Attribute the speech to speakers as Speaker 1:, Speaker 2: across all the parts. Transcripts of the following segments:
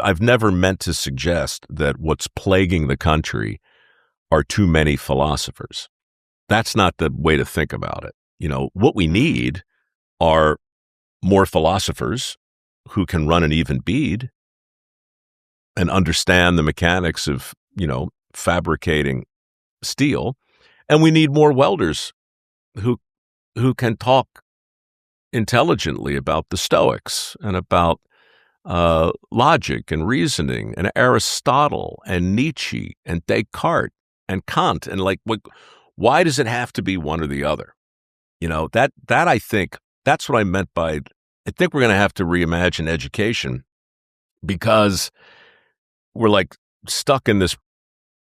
Speaker 1: I've never meant to suggest that what's plaguing the country are too many philosophers. That's not the way to think about it. What we need are more philosophers who can run an even bead and understand the mechanics of, fabricating steel. And we need more welders who can talk intelligently about the Stoics and about logic and reasoning and Aristotle and Nietzsche and Descartes and Kant. And why does it have to be one or the other? That I think, that's what I meant by, I think we're going to have to reimagine education, because we're stuck in this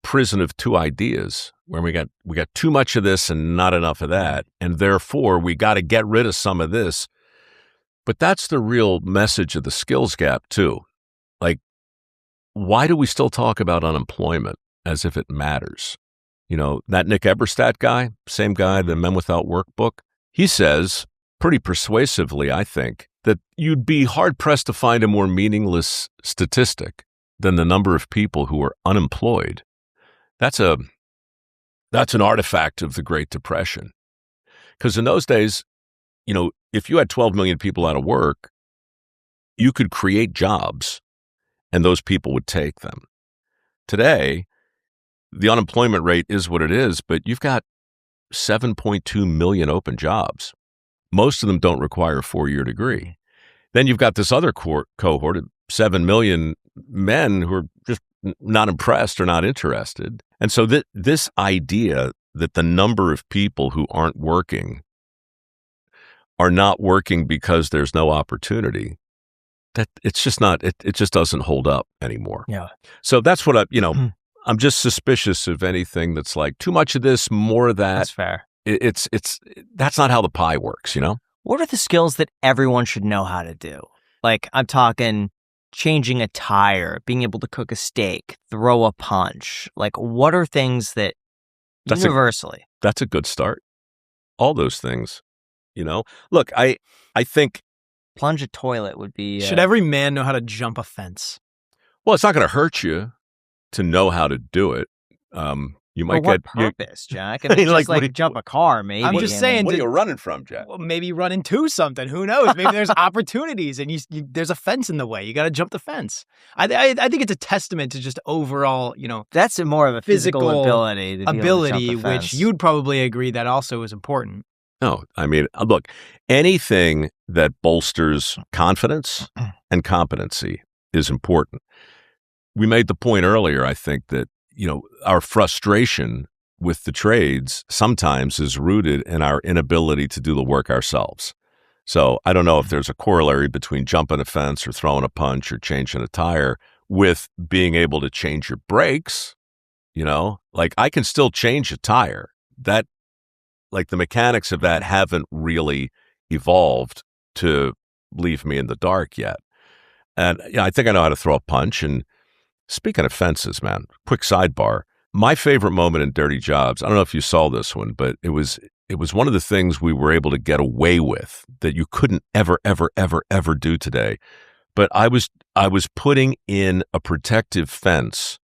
Speaker 1: prison of two ideas where we got too much of this and not enough of that. And therefore we got to get rid of some of this. But that's the real message of the skills gap too. Why do we still talk about unemployment as if it matters? That Nick Eberstadt guy, same guy, the Men Without Work book, he says pretty persuasively, I think, that you'd be hard-pressed to find a more meaningless statistic than the number of people who are unemployed. That's an artifact of the Great Depression. Because in those days, if you had 12 million people out of work, you could create jobs and those people would take them. Today, the unemployment rate is what it is, but you've got 7.2 million open jobs. Most of them don't require a 4-year degree. Then you've got this other cohort of 7 million men who are just not impressed or not interested. And so this idea that the number of people who aren't working are not working because there's no opportunity, that it's just not, it just doesn't hold up anymore.
Speaker 2: Yeah.
Speaker 1: So that's what I'm just suspicious of anything that's too much of this, more of that.
Speaker 2: That's fair.
Speaker 1: That's not how the pie works,
Speaker 2: What are the skills that everyone should know how to do? I'm talking changing a tire, being able to cook a steak, throw a punch. What are things that universally?
Speaker 1: That's a good start. All those things, Look, I think
Speaker 2: plunge a toilet would be.
Speaker 3: Should every man know how to jump a fence?
Speaker 1: Well, it's not going to hurt you to know how to do it. You might
Speaker 2: For what
Speaker 1: get
Speaker 2: purpose, Jack? I mean, jump a car, maybe.
Speaker 3: I'm just saying.
Speaker 1: What are you running from, Jack?
Speaker 3: Well, maybe run into something. Who knows? Maybe there's opportunities, and there's a fence in the way. You got to jump the fence. I think it's a testament to just overall,
Speaker 2: that's more of a physical ability, to be able to jump the fence.
Speaker 3: Which you'd probably agree that also is important.
Speaker 1: No, I mean, look, anything that bolsters confidence and competency is important. We made the point earlier, I think, that our frustration with the trades sometimes is rooted in our inability to do the work ourselves. So I don't know if there's a corollary between jumping a fence or throwing a punch or changing a tire with being able to change your brakes. I can still change a tire. That, the mechanics of that haven't really evolved to leave me in the dark yet. And I think I know how to throw a punch. And speaking of fences, man, quick sidebar. My favorite moment in Dirty Jobs, I don't know if you saw this one, but it was one of the things we were able to get away with that you couldn't ever, ever, ever, ever do today. But I was putting in a protective fence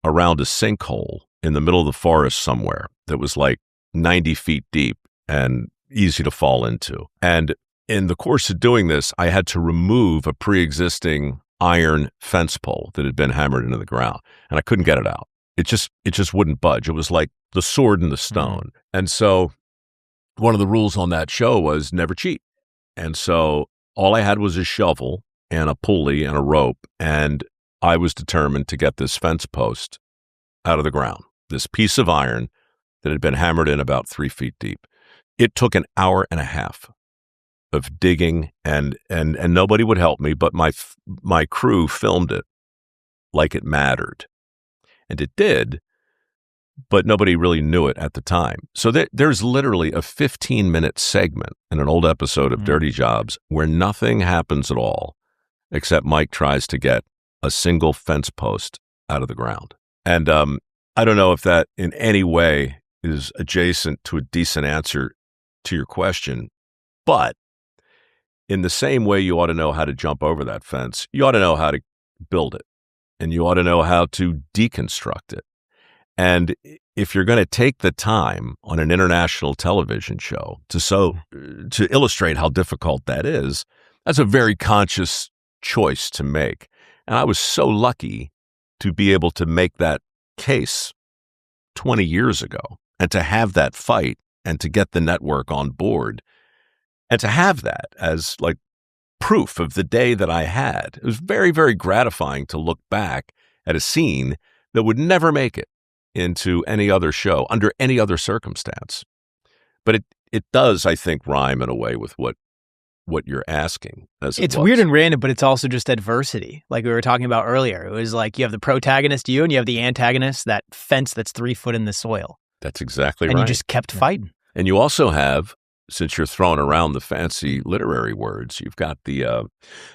Speaker 1: around a sinkhole in the middle of the forest somewhere that was 90 feet deep and easy to fall into. And in the course of doing this, I had to remove a pre-existing iron fence pole that had been hammered into the ground, and I couldn't get it out. It just wouldn't budge. It was like the sword in the stone. And so one of the rules on that show was never cheat. And so all I had was a shovel and a pulley and a rope, and I was determined to get this fence post out of the ground, this piece of iron that had been hammered in about 3 feet deep. It took an hour and a half of digging, and nobody would help me, but my crew filmed it like it mattered. And it did, but nobody really knew it at the time. So there's literally a 15-minute segment in an old episode of Dirty Jobs where nothing happens at all, except Mike tries to get a single fence post out of the ground. And I don't know if that in any way is adjacent to a decent answer to your question, but in the same way you ought to know how to jump over that fence, you ought to know how to build it, and you ought to know how to deconstruct it. And if you're going to take the time on an international television show to illustrate how difficult that is, that's a very conscious choice to make. And I was so lucky to be able to make that case 20 years ago and to have that fight and to get the network on board and to have that as like proof of the day that I had. It was very, very gratifying to look back at a scene that would never make it into any other show under any other circumstance. But it does, I think, rhyme in a way with what you're asking.
Speaker 3: It's weird and random, but it's also just adversity. Like we were talking about earlier. It was like you have the protagonist, you, and you have the antagonist, that fence that's 3 foot in the soil.
Speaker 1: That's exactly right.
Speaker 3: And you just kept fighting.
Speaker 1: And you also have, since you're throwing around the fancy literary words, you've got the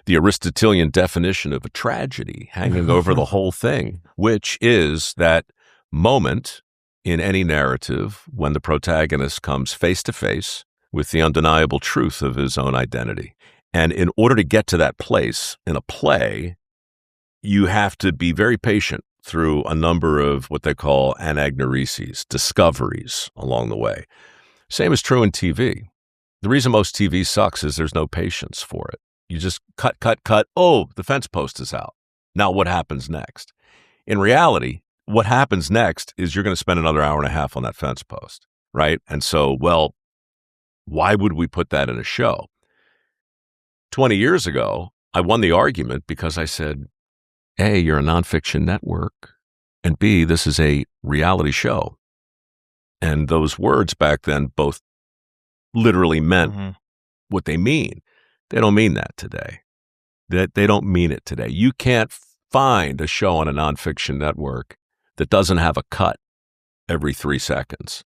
Speaker 1: Aristotelian definition of a tragedy hanging over the whole thing, which is that moment in any narrative when the protagonist comes face to face with the undeniable truth of his own identity. And in order to get to that place in a play, you have to be very patient through a number of what they call anagnorises, discoveries along the way. Same is true in TV. The reason most TV sucks is there's no patience for it. You just cut. Oh, the fence post is out. Now what happens next? In reality, what happens next is you're going to spend another hour and a half on that fence post, right? And so, well, why would we put that in a show? 20 years ago, I won the argument because I said, A, you're a nonfiction network, and B, this is a reality show. And those words back then both literally meant what they mean. They don't mean that today. They don't mean it today. You can't find a show on a nonfiction network that doesn't have a cut every 3 seconds.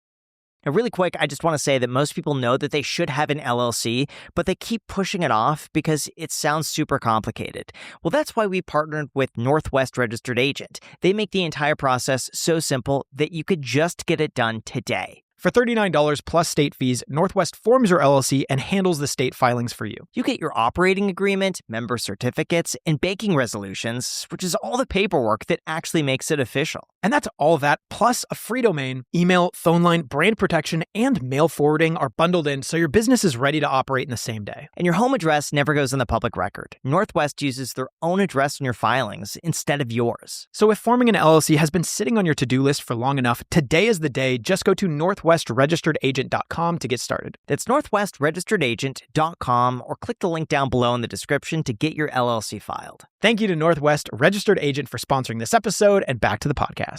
Speaker 2: And really quick, I just want to say that most people know that they should have an LLC, but they keep pushing it off because it sounds super complicated. Well, that's why we partnered with Northwest Registered Agent. They make the entire process so simple that you could just get it done today.
Speaker 3: For $39 plus state fees, Northwest forms your LLC and handles the state filings for you.
Speaker 2: You get your operating agreement, member certificates, and banking resolutions, which is all the paperwork that actually makes it official.
Speaker 3: And that's all that, plus a free domain, email, phone line, brand protection, and mail forwarding are bundled in so your business is ready to operate in the same day.
Speaker 2: And your home address never goes on the public record. Northwest uses their own address on your filings instead of yours.
Speaker 3: So if forming an LLC has been sitting on your to-do list for long enough, today is the day. Just go to northwestregisteredagent.com to get started.
Speaker 2: That's northwestregisteredagent.com, or click the link down below in the description to get your LLC filed.
Speaker 3: Thank you to Northwest Registered Agent for sponsoring this episode, and back to the podcast.